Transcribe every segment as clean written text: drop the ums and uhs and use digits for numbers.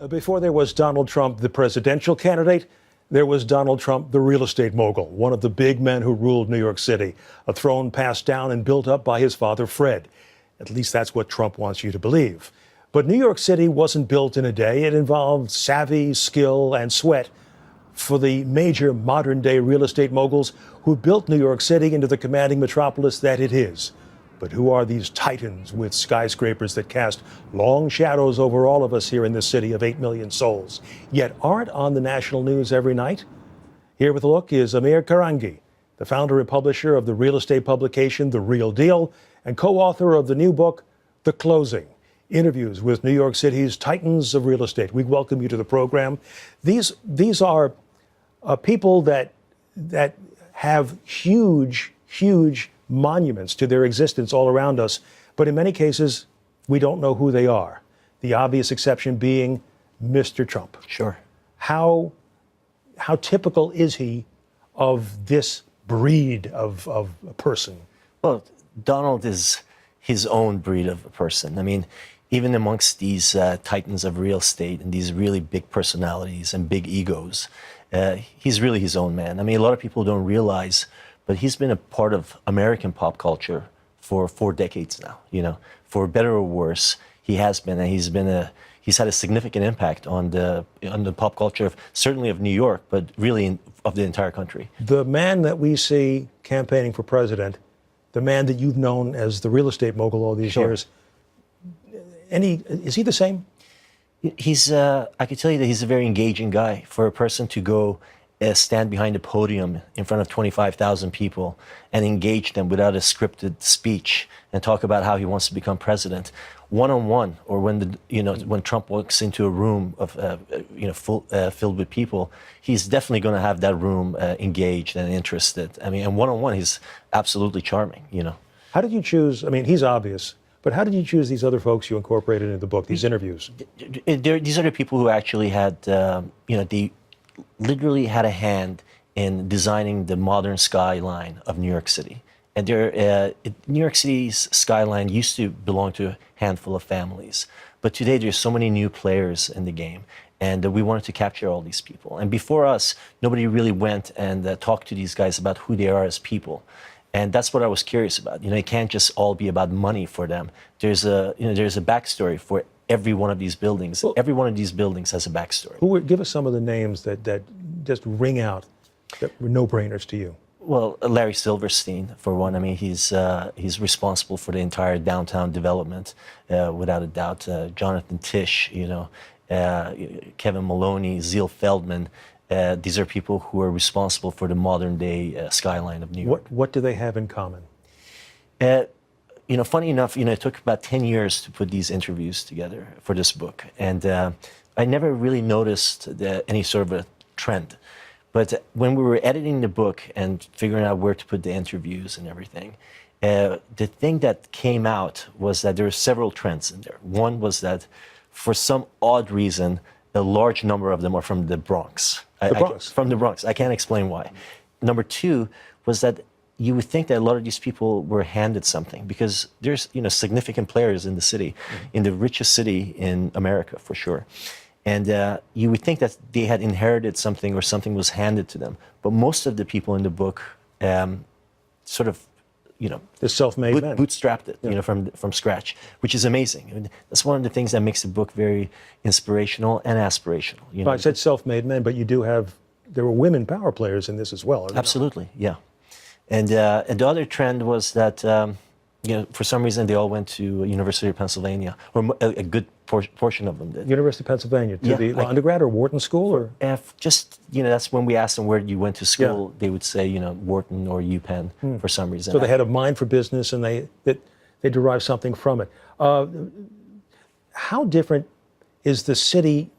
Before there was Donald Trump, the presidential candidate, there was Donald Trump, the real estate mogul, one of the big men who ruled New York City, a throne passed down and built up by his father, Fred. At least that's what Trump wants you to believe. But New York City wasn't built in a day. It involved savvy, skill, and sweat for the major modern-day real estate moguls who built New York City into the commanding metropolis that it is. But who are these titans with skyscrapers that cast long shadows over all of us here in this city of 8 million souls, yet aren't on the national news every night? Here with a look is Amir Karangi, the founder and publisher of the real estate publication The Real Deal, and co-author of the new book, The Closing, Interviews with New York City's Titans of Real Estate. We welcome you to the program. These are people that have huge monuments to their existence all around us, but in many cases, we don't know who they are. The obvious exception being Mr. Trump. Sure. How typical is he of this breed of a person? Well, Donald is his own breed of a person. I mean, even amongst these titans of real estate and these really big personalities and big egos, he's really his own man. I mean, a lot of people don't realize, but he's been a part of American pop culture for 4 decades now. You know, for better or worse, he has been, and he's had a significant impact on the pop culture, certainly of New York, but really of the entire country. The man that we see campaigning for president, the man that you've known as the real estate mogul all these years, is he the same? He's, I can tell you that he's a very engaging guy. For a person to go stand behind a podium in front of 25,000 people and engage them without a scripted speech and talk about how he wants to become president, one-on-one, or when Trump walks into a room of filled with people, he's definitely going to have that room engaged and interested. I mean, and one-on-one, he's absolutely charming. You know. How did you choose? I mean, he's obvious. But how did you choose these other folks you incorporated into the book, these interviews? These are the people who actually had, they literally had a hand in designing the modern skyline of New York City. And New York City's skyline used to belong to a handful of families. But today there's so many new players in the game. And we wanted to capture all these people. And before us, nobody really went and talked to these guys about who they are as people. And that's what I was curious about. You know, it can't just all be about money for them. There's a backstory for every one of these buildings. Well, every one of these buildings has a backstory. Give us some of the names that just ring out, that were no-brainers to you. Well, Larry Silverstein, for one. I mean, he's responsible for the entire downtown development, without a doubt. Jonathan Tisch, Kevin Maloney, Zeal Feldman. These are people who are responsible for the modern-day skyline of New York. What do they have in common? Funny enough, it took about 10 years to put these interviews together for this book. And I never really noticed any sort of a trend. But when we were editing the book and figuring out where to put the interviews and everything, the thing that came out was that there were several trends in there. One was that for some odd reason, a large number of them are from the Bronx. From the Bronx. I can't explain why. Number two was that you would think that a lot of these people were handed something, because there's significant players in the city, in the richest city in America for sure. And you would think that they had inherited something or something was handed to them. But most of the people in the book sort of, the self-made men. Bootstrapped it, from scratch, which is amazing. I mean, that's one of the things that makes the book very inspirational and aspirational. Well, I said self-made men, but there were women power players in this as well. Absolutely, yeah. And the other trend was that, for some reason they all went to University of Pennsylvania, or a good portion of them did. University of Pennsylvania, to the undergrad or Wharton School, or? That's when we asked them where you went to school, they would say, Wharton or UPenn for some reason. So they had a mind for business, and they derived something from it. How different is the city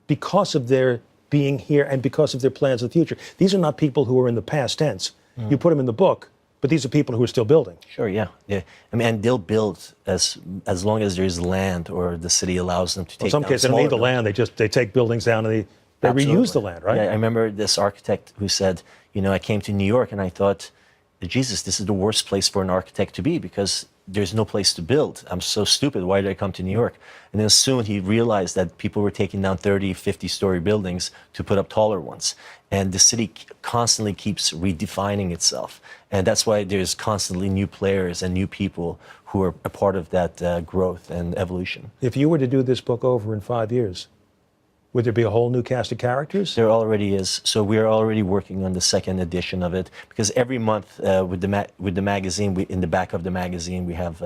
because of their being here and because of their plans of the future? These are not people who are in the past tense. You put them in the book, but these are people who are still building. Sure, yeah. I mean, and they'll build as long as there's land or the city allows them to take down. In some cases, they don't need the land. They take buildings down and they reuse the land, right? Yeah, I remember this architect who said, I came to New York and I thought, Jesus, this is the worst place for an architect to be, because there's no place to build. I'm so stupid. Why did I come to New York? And then soon he realized that people were taking down 30, 50-story buildings to put up taller ones. And the city constantly keeps redefining itself. And that's why there's constantly new players and new people who are a part of that growth and evolution. If you were to do this book over in 5 years, would there be a whole new cast of characters? There already is. So we are already working on the second edition of it, because every month with the magazine, in the back of the magazine, we have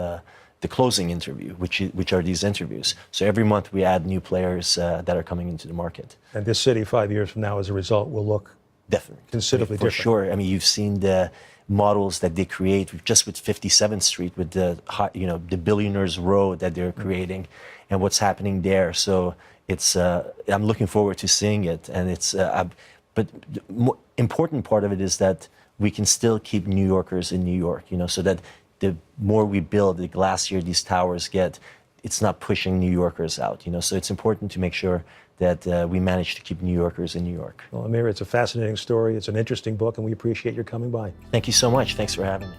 the closing interview, which are these interviews. So every month we add new players that are coming into the market. And this city 5 years from now, as a result, will look definitely considerably different. For sure. I mean, you've seen the models that they create just with 57th Street, with the the Billionaires Row that they're creating, and what's happening there. So it's I'm looking forward to seeing it, and it's but the important part of it is that we can still keep New Yorkers in New York, so that the more we build, the glassier these towers get, it's not pushing New Yorkers out, So it's important to make sure that we manage to keep New Yorkers in New York. Well, Amir, it's a fascinating story. It's an interesting book, and we appreciate your coming by. Thank you so much. Thanks for having me.